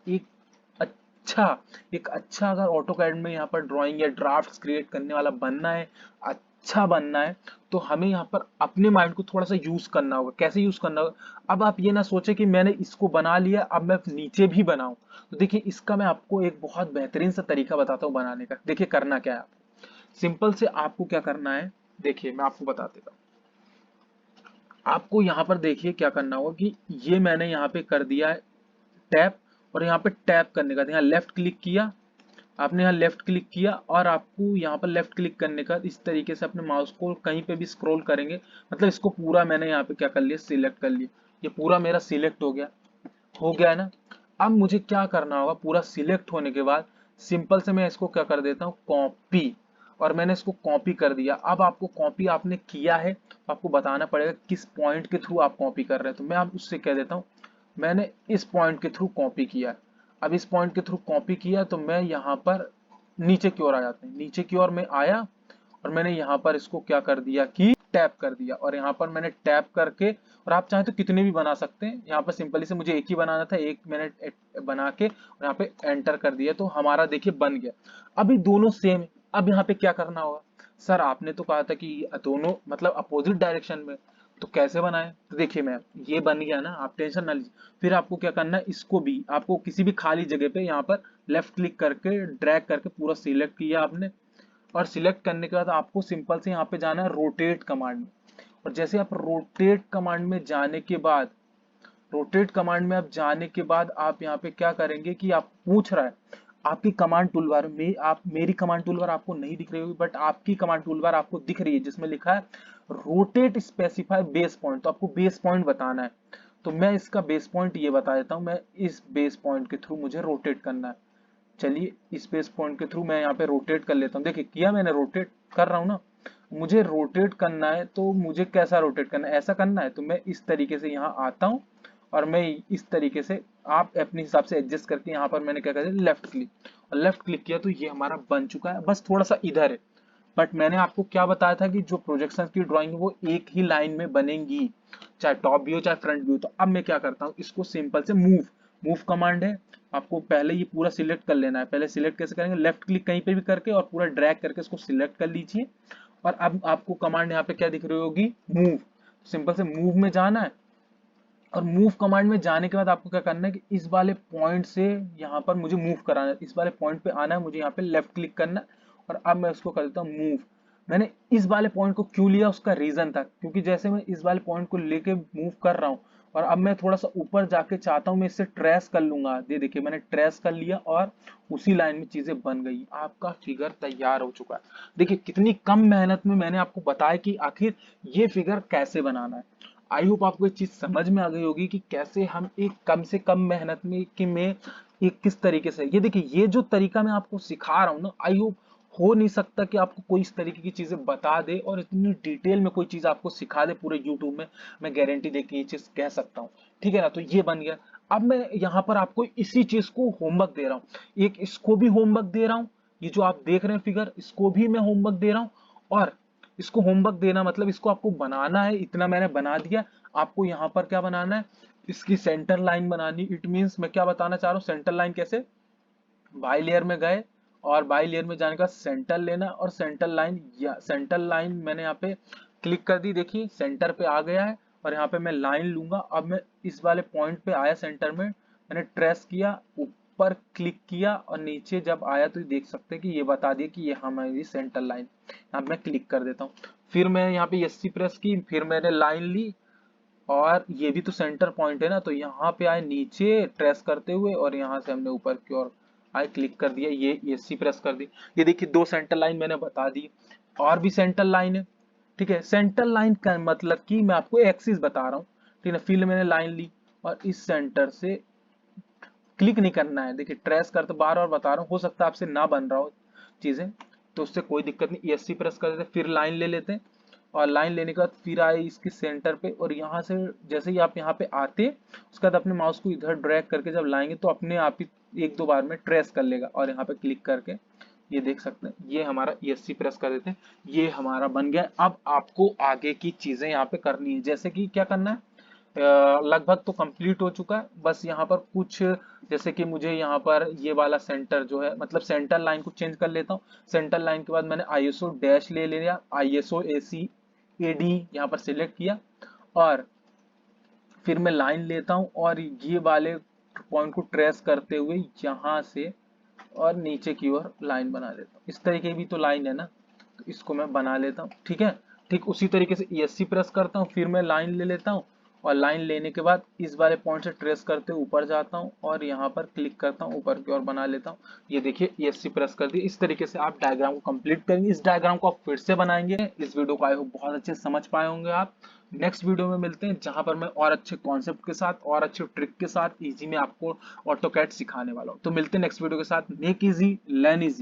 अच्छा एक अच्छा अगर ऑटोकैड में यहाँ पर ड्राइंग या ड्राफ्ट्स क्रिएट करने वाला बनना है, अच्छा बनना है, तो हमें यहाँ पर अपने माइंड को थोड़ा सा यूज करना होगा। कैसे यूज करना होगा, अब आप ये ना सोचे कि मैंने इसको बना लिया अब मैं नीचे भी बनाऊं। तो देखिए इसका मैं आपको एक बहुत बेहतरीन सा तरीका बताता हूँ बनाने का। देखिए करना क्या है, सिंपल से आपको क्या करना है, देखिए मैं आपको बता देता हूँ। आपको यहाँ पर देखिए क्या करना होगा कि ये मैंने यहाँ पे कर दिया है टैप, और यहाँ पे टैप करने का यहाँ लेफ्ट क्लिक किया, आपने यहाँ लेफ्ट क्लिक किया और आपको यहाँ पर लेफ्ट क्लिक करने का इस तरीके से अपने माउस को कहीं पे भी स्क्रॉल करेंगे, मतलब इसको पूरा मैंने यहाँ पे क्या कर लिया, सिलेक्ट कर लिया। ये पूरा मेरा सिलेक्ट हो गया है ना। अब मुझे क्या करना होगा, पूरा सिलेक्ट होने के बाद सिंपल से मैं इसको क्या कर देता हूँ, कॉपी, और मैंने इसको कॉपी कर दिया। अब आपको कॉपी आपने किया है तो आपको बताना पड़ेगा किस पॉइंट के थ्रू आप कॉपी कर रहे हैं। तो मैं आप उससे कह देता हूँ मैंने इस पॉइंट के थ्रू कॉपी किया है। अब इस पॉइंट के थ्रू कॉपी किया तो मैं यहाँ पर नीचे की ओर आ जाते हैं, नीचे की ओर मैं आया और मैंने यहाँ पर इसको क्या कर दिया कि टैप कर दिया, और यहाँ पर मैंने टैप करके, और आप चाहें तो कितने भी बना सकते हैं। यहाँ पर सिंपली से मुझे एक ही बनाना था, एक मैंने बना के और यहाँ पे एंटर कर दिया, तो हमारा देखिए बन गया। अभी दोनों सेम है। अब यहाँ पे क्या करना होगा, सर आपने तो कहा था कि दोनों मतलब अपोजिट डायरेक्शन में, तो कैसे बनाए, तो देखिए मैं ये बन गया ना, आप टेंशन ना लीजिए। फिर आपको क्या करना है, इसको भी आपको किसी भी खाली जगह पे यहाँ पर लेफ्ट क्लिक करके ड्रैग करके पूरा सिलेक्ट किया आपने, और सिलेक्ट करने के बाद आपको सिंपल से यहाँ पे जाना है रोटेट कमांड में। और जैसे आप रोटेट कमांड में जाने के बाद, रोटेट कमांड में आप जाने के बाद आप यहाँ पे क्या करेंगे कि आप पूछ रहा है आपकी कमांड टूलबार में, आप मेरी कमांड टूलबार आपको नहीं दिख रही होगी बट आपकी कमांड टूलबार आपको दिख रही है जिसमें लिखा है रोटेट स्पेसिफाई बेस पॉइंट। तो आपको बेस पॉइंट बताना है, तो मैं इसका बेस पॉइंट ये बता देता हूँ, मैं इस बेस पॉइंट के थ्रू मुझे रोटेट करना है। चलिए इस बेस पॉइंट के थ्रू मैं यहाँ पे रोटेट कर लेता हूँ। देखिए किया मैंने, रोटेट कर रहा हूँ ना। मुझे रोटेट करना है तो मुझे कैसा रोटेट करना है, ऐसा करना है, तो मैं इस तरीके से यहाँ आता हूँ और मैं इस तरीके से, आप अपने हिसाब से एडजस्ट करके यहाँ पर मैंने क्या कर दिया, लेफ्ट क्लिक, और लेफ्ट क्लिक किया तो ये हमारा बन चुका है। बस थोड़ा सा इधर है, बट मैंने आपको क्या बताया था कि जो प्रोजेक्शन की ड्राइंग है वो एक ही लाइन में बनेंगी, चाहे टॉप व्यू चाहे फ्रंट व्यू। तो अब मैं क्या करता हूँ, इसको सिंपल से मूव कमांड है, आपको पहले ये पूरा सिलेक्ट कर लेना है। पहले सिलेक्ट कैसे करेंगे, लेफ्ट क्लिक कहीं पे भी करके और पूरा ड्रैग करके इसको सिलेक्ट कर लीजिए। और अब आपको कमांड यहाँ पे क्या दिख रही होगी, मूव। सिंपल से मूव में जाना है, और मूव कमांड में जाने के बाद आपको क्या करना है कि इस वाले पॉइंट से यहाँ पर मुझे मूव कराना है, इस वाले पॉइंट पे आना है, मुझे यहाँ पे लेफ्ट क्लिक करना है। और अब मैं उसको कर देता हूँ मूव। मैंने इस वाले पॉइंट को क्यों लिया, उसका रीजन था क्योंकि जैसे मैं इस वाले पॉइंट को लेके मूव कर रहा हूँ और अब मैं थोड़ा सा ऊपर जाके चाहता हूं मैं इससे ट्रेस कर लूंगा। ये देखिए मैंने ट्रेस कर लिया और उसी लाइन में चीजें बन गई, आपका फिगर तैयार हो चुका है। देखिए कितनी कम मेहनत में मैंने आपको बताया कि आखिर ये फिगर कैसे बनाना है। आई होप आपको ये चीज समझ में आ गई होगी कि कैसे हम एक कम से कम मेहनत में एक किस तरीके से, ये देखिए ये जो तरीका मैं आपको सिखा रहा हूँ ना, आई होप हो नहीं सकता कि आपको कोई इस तरीके की चीजें बता दे और इतनी डिटेल में कोई चीज आपको सिखा दे पूरे यूट्यूब में। मैं गारंटी दे के ये चीज कह सकता हूँ, ठीक है ना। तो ये बन गया। अब मैं यहाँ पर आपको इसी चीज को होमवर्क दे रहा हूँ, एक इसको भी होमवर्क दे रहा हूँ, ये जो आप देख रहे हैं फिगर इसको भी मैं होमवर्क दे रहा हूँ। और इसको होमवर्क देना मतलब इसको आपको बनाना है, इतना मैंने बना दिया। आपको यहाँ पर क्या बनाना है, इसकी सेंटर लाइन बनानी। इट मीन्स मैं क्या बताना चाह रहा हूँ, सेंटर लाइन कैसे, बाई लेयर में गए और बाई लेयर में जाने का सेंटर लेना और सेंटर लाइन, या सेंटर लाइन मैंने यहाँ पे क्लिक कर दी, देखिए सेंटर पे आ गया है। और यहाँ पे मैं लाइन लूंगा, अब मैं इस वाले पॉइंट पे आया सेंटर में, मैंने ट्रेस किया, ऊपर क्लिक किया और नीचे जब आया तो देख सकते हैं कि ये बता दिया कि ये हमारी सेंटर लाइन। यहाँ पे मैं क्लिक कर देता हूँ, फिर मैं यहाँ पे एस प्रेस की, फिर मैंने लाइन ली और ये भी तो सेंटर पॉइंट है ना, तो यहाँ पे आए नीचे ट्रेस करते हुए और यहाँ से हमने ऊपर की ओर आए क्लिक कर दिया, ये एससी प्रेस कर दी। ये देखिए दो सेंटर लाइन मैंने बता दी, और भी सेंटर लाइन है, ठीक है। सेंटर लाइन का मतलब कि मैं आपको एक्सिस बता रहा हूँ, ठीक है। फिर मैंने लाइन ली और इस सेंटर से क्लिक नहीं करना है, देखिए ट्रेस करते बार बार बता रहा हूँ, हो सकता है आपसे ना बन रहा हो चीजें, तो उससे कोई दिक्कत नहीं, ESC प्रेस कर देते, फिर लाइन ले लेते हैं और लाइन लेने के बाद फिर आए इसके सेंटर पे और यहाँ से जैसे ही आप यहाँ पे आते उसके बाद अपने माउस को इधर ड्रैग करके जब लाएंगे तो अपने आप ही एक दो बार में ट्रेस कर लेगा और यहाँ पे क्लिक करके ये देख सकते हैं, ये हमारा ESC प्रेस कर देते हैं, ये हमारा बन गया। अब आपको आगे की चीजें यहाँ पे करनी है, जैसे कि क्या करना है, लगभग तो कंप्लीट हो चुका है, बस यहाँ पर कुछ, जैसे कि मुझे यहाँ पर ये वाला सेंटर जो है, मतलब सेंटर लाइन को चेंज कर लेता हूँ। सेंटर लाइन के बाद मैंने ISO डैश ले लिया, ISO AC AD यहाँ पर सिलेक्ट किया और फिर मैं लाइन लेता हूँ और ये वाले पॉइंट को ट्रेस करते हुए यहाँ से और नीचे की ओर लाइन बना लेता हूँ। इस तरीके भी तो लाइन है ना, तो इसको मैं बना लेता हूँ, ठीक है। ठीक उसी तरीके से ESC प्रेस करता हूँ, फिर मैं लाइन ले लेता हूँ और लाइन लेने के बाद इस वाले पॉइंट से ट्रेस करते हुए ऊपर जाता हूँ और यहाँ पर क्लिक करता हूँ, ऊपर की ओर बना लेता हूँ। ये देखिए ESC प्रेस कर दिया। इस तरीके से आप डायग्राम को कंप्लीट करेंगे। इस डायग्राम को आप फिर से बनाएंगे। इस वीडियो को आई होप बहुत अच्छे से समझ पाए होंगे आप। नेक्स्ट वीडियो में मिलते हैं जहां पर मैं और अच्छे कॉन्सेप्ट के साथ और अच्छे ट्रिक के साथ इजी में आपको ऑटोकैड सिखाने वाला हूं। तो मिलते हैं नेक्स्ट वीडियो के साथ। Make easy learn easy.